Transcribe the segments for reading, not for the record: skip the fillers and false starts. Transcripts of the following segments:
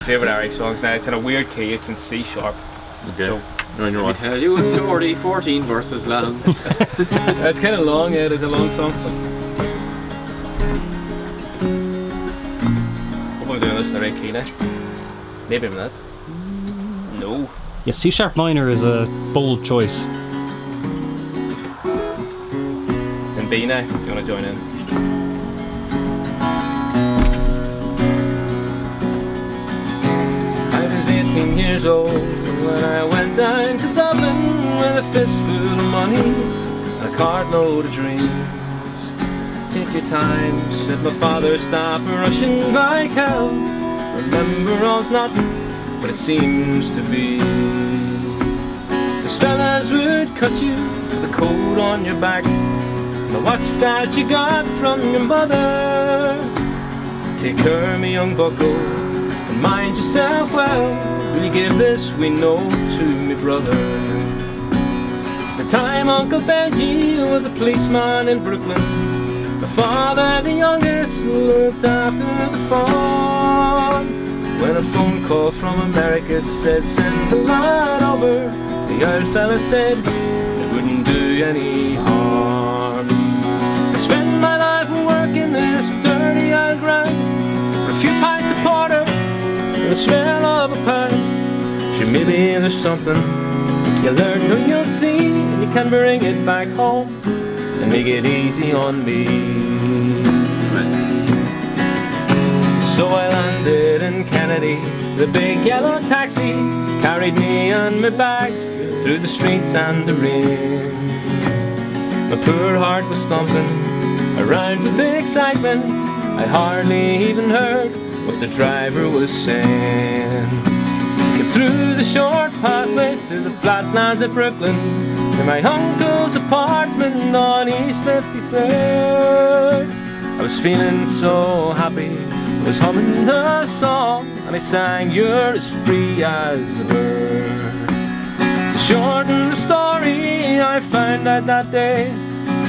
Favourite Irish songs now, it's in a weird key, it's in C sharp. Okay. So, Let me tell you a story, 14 verses long. it's kind of long, yeah, it is a long song. Hope I'm doing this in the right key now. Maybe I'm not. No. Yeah, C sharp minor is a bold choice. It's in B now, if you want to join in. I was 18 years old when I went down to Dublin with a fistful of money and a cartload of dreams. Take your time, said my father, stop rushing like hell. Remember all's not what it seems to be. Those fellas would cut you with a coat on your back. Now what's that you got from your mother? Take care, me young bucko, and mind yourself well. Will you give this we know to me brother? The time Uncle Benji was a policeman in Brooklyn, my father, the youngest, looked after the farm. When a phone call from America said send the lad over, the old fella said it wouldn't do any harm. I spent my life working this dirty old grind for a few pints of porter and the smell of a pine. Sure, maybe there's something you learn or you'll see, and you can bring it back home and make it easy on me. So I landed in Kennedy, the big yellow taxi carried me and my bags through the streets and the rain. My poor heart was thumping around with excitement. I hardly even heard what the driver was saying. Came through the short pathways to the flatlands of Brooklyn, to my uncle's apartment on East 53rd. I was feeling so happy, I was humming a song, and I sang "You're as free as a bird." To shorten the story, I found out that day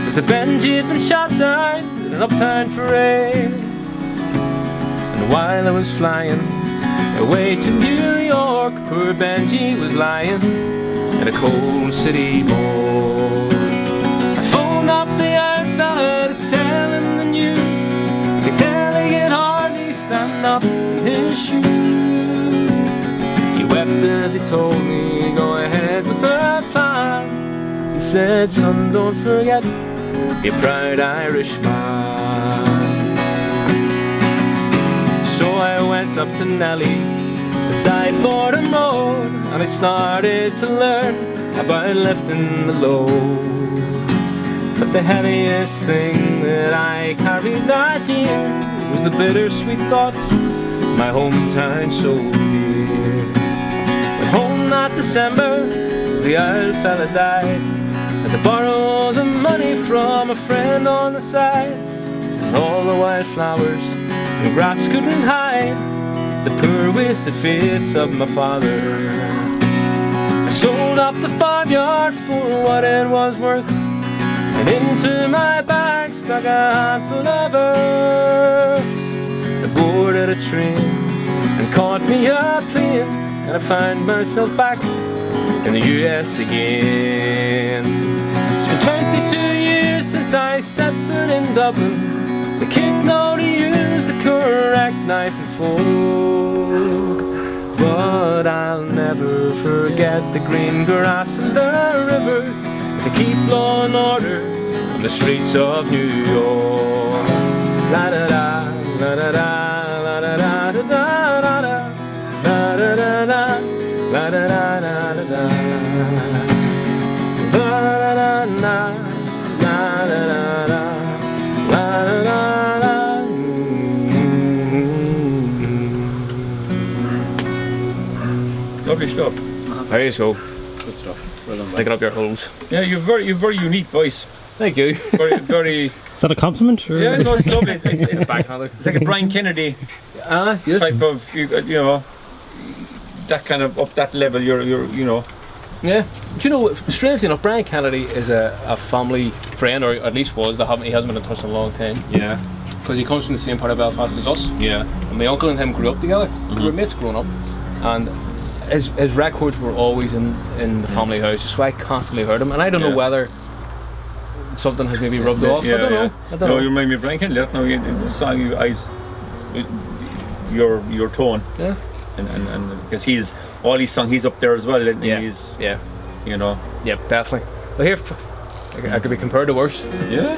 was that Benji had been shot down in an uptown parade. And while I was flying away to New York, poor Benji was lying in a cold city morgue. I phoned up the old fella to tell him the news. I could tell he could hardly stand up in his shoes. He wept as he told me, go ahead with the plan. He said, son, don't forget your proud Irish man. So I went up to Nellie's beside Fordham Road, and I started to learn about lifting the load. But the heaviest thing that I carried that year was the bittersweet thoughts my hometown so dear. At home that December, the old fella died, and to borrow the money from a friend on the side. And all the wildflowers and grass couldn't hide the poor wasted face of my father. I sold up the farmyard for what it was worth, and into my bag stuck a handful of earth. I boarded a train and caught me a plane, and I found myself back in the US again. It's been 22 years since I set foot in Dublin. The kids know to use the correct knife and fork, but I'll never forget the green grass and the rivers to keep law and order on the streets of New York. La da da, la da da, la da da da da da da, la da da da, la da da da da da, la da da da, la da da da, la da da da. Lovely stuff. There you go. Good stuff. Well done. Stick it up your holes. Yeah, you've very unique voice. Thank you. Very. Is that a compliment? Or? Yeah, no, it's lovely. It's Backhanded. like a Brian Kennedy Yes. type of, you know, that kind of up that level. You're you know. Yeah. Do you know, strangely enough, Brian Kennedy is a family friend, or at least was. He hasn't been in touch in a long time. Yeah. because he comes from the same part of Belfast as us. Yeah. And my uncle and him grew up together. We were mates growing up, and his records were always in the family house, so I constantly heard them. And I don't know Yeah. whether something has maybe rubbed off. Yeah, I don't know. yeah. I don't No, know. you remind me of Brian Kelly. No, the song your tone, Yeah. and because he's all his song, he's up there as well. And Yeah. he's, Yeah. you know. Yep. Definitely. But here, I could be compared to worse. Yeah.